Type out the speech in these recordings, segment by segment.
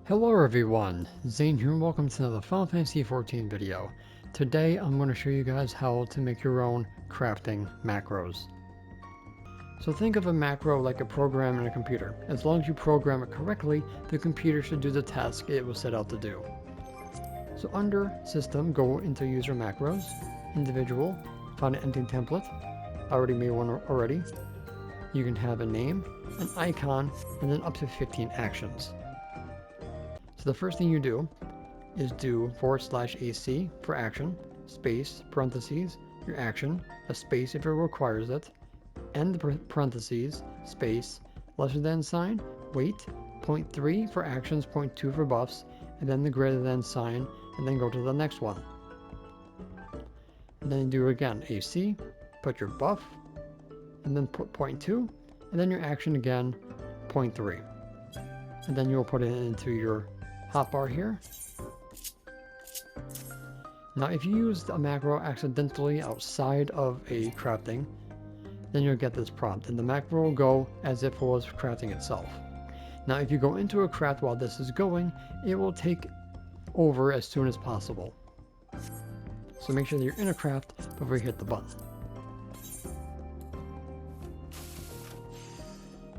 Hello everyone, Zane here and welcome to another Final Fantasy XIV video. Today I'm going to show you guys how to make your own crafting macros. So think of a macro like a program in a computer. As long as you program it correctly, the computer should do the task it was set out to do. So under System, go into User Macros, Individual, find an ending template. I already made one already. You can have a name, an icon, and then up to 15 actions. So the first thing you do is do /AC for action, space, parentheses, your action, a space if it requires it, end the parentheses, space, lesser than sign, wait, 0.3 for actions, 0.2 for buffs, and then the greater than sign, and then go to the next one. And then you do again, AC, put your buff, and then put 0.2, and then your action again, 0.3. And then you'll put it into your hotbar here. Now if you used a macro accidentally outside of a crafting, then you'll get this prompt and the macro will go as if it was crafting itself. Now if you go into a craft while this is going, it will take over as soon as possible. So make sure that you're in a craft before you hit the button.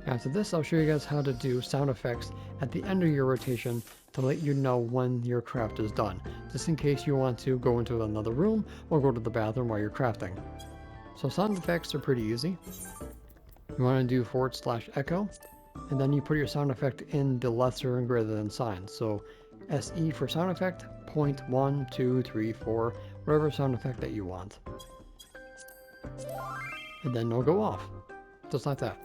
After this, I'll show you guys how to do sound effects at the end of your rotation to let you know when your craft is done, just in case you want to go into another room or go to the bathroom while you're crafting. So sound effects are pretty easy. You want to do /echo, and then you put your sound effect in the lesser and greater than sign. So SE for sound effect, 0.1, 2, 3, 4, whatever sound effect that you want. And then it'll go off, just like that.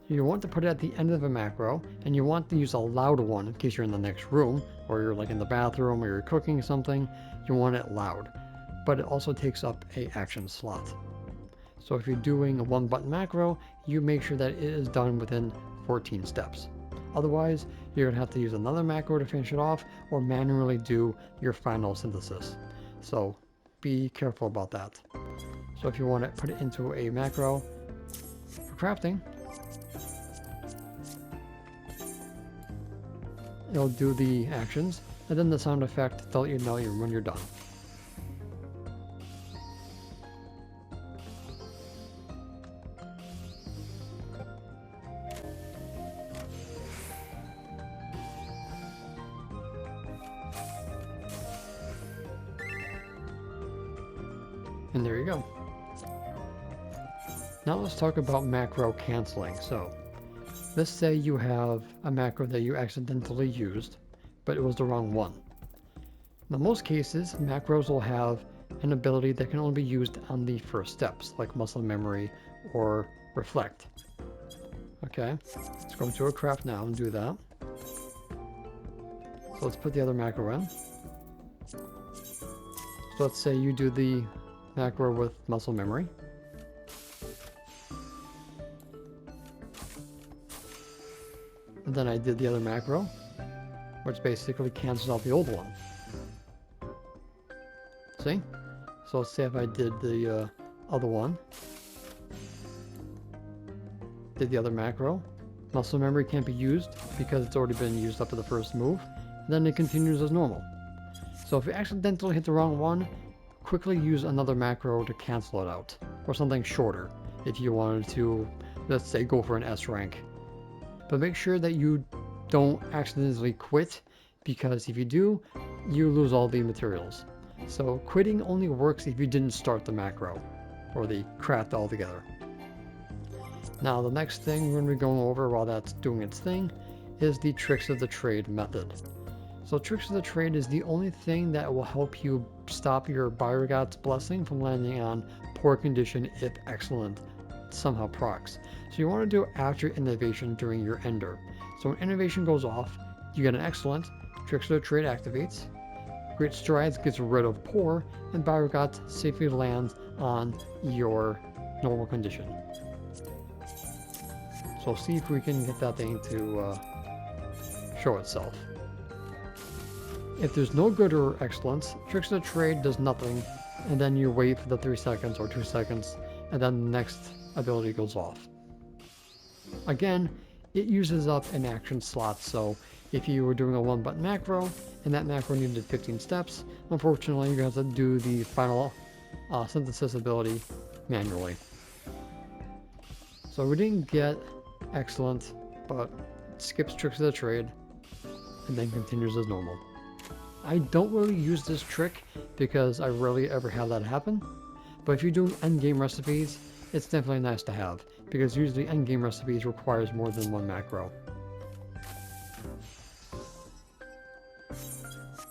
You want to put it at the end of a macro, and you want to use a loud one in case you're in the next room, or you're like in the bathroom, or you're cooking something. You want it loud, but it also takes up a action slot. So if you're doing a one button macro, you make sure that it is done within 14 steps. Otherwise, you're gonna have to use another macro to finish it off, or manually do your final synthesis. So be careful about that. So if you want to put it into a macro for crafting, it'll do the actions, and then the sound effect to let you know when you're done. And there you go. Now let's talk about macro canceling. So let's say you have a macro that you accidentally used, but it was the wrong one. In most cases, macros will have an ability that can only be used on the first steps, like muscle memory or reflect. Okay, let's go into a craft now and do that. So let's put the other macro in. So let's say you do the macro with muscle memory. And then I did the other macro, which basically cancels out the old one. See? So let's say if I did the other one, did the other macro, muscle memory can't be used because it's already been used up to the first move, and then it continues as normal. So if you accidentally hit the wrong one, quickly use another macro to cancel it out, or something shorter if you wanted to, let's say, go for an S rank. But make sure that you don't accidentally quit, because if you do, you lose all the materials. So quitting only works if you didn't start the macro or the craft altogether. Now the next thing we're going to be going over while that's doing its thing is the Tricks of the Trade method. So Tricks of the Trade is the only thing that will help you stop your Byrogot's Blessing from landing on poor condition if excellent somehow procs. So you want to do it after innovation during your ender. So when innovation goes off, you get an excellent, Tricks of the Trade activates, Great Strides gets rid of poor, and Byrogot's safely lands on your normal condition. So see if we can get that thing to show itself. If there's no good or excellence, Tricks of the Trade does nothing, and then you wait for the 3 seconds or 2 seconds, and then the next ability goes off. Again, it uses up an action slot, so If you were doing a 1-button macro and that macro needed 15 steps, unfortunately you're going to have to do the final synthesis ability manually. So we didn't get excellent, but it skips tricks of the trade and then continues as normal. I don't really use this trick because I rarely ever have that happen, but if you're doing endgame recipes, it's definitely nice to have, because usually endgame recipes requires more than one macro.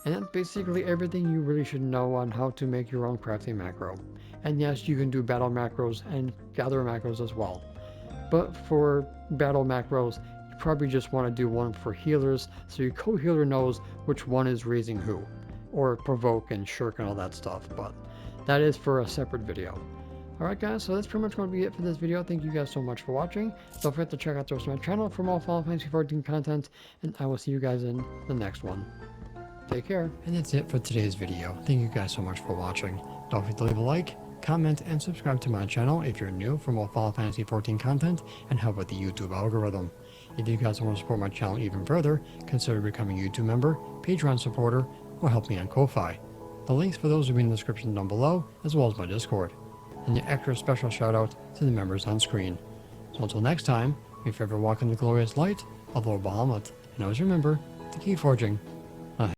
And that's basically everything you really should know on how to make your own crafting macro. And yes, you can do battle macros and gather macros as well. But for battle macros, you probably just want to do one for healers, so your co-healer knows which one is raising who, or provoke and shirk and all that stuff, but that is for a separate video. Alright guys, so that's pretty much going to be it for this video. Thank you guys so much for watching. Don't forget to check out the rest of my channel for more Final Fantasy XIV content, and I will see you guys in the next one. Take care. And that's it for today's video. Thank you guys so much for watching. Don't forget to leave a like, comment, and subscribe to my channel if you're new for more Final Fantasy XIV content and help with the YouTube algorithm. If you guys want to support my channel even further, consider becoming a YouTube member, Patreon supporter, or help me on Ko-Fi. The links for those will be in the description down below, as well as my Discord. And an extra special shout out to the members on screen. So until next time, may you forever walk in the glorious light of Lord Bahamut, and always remember to keep forging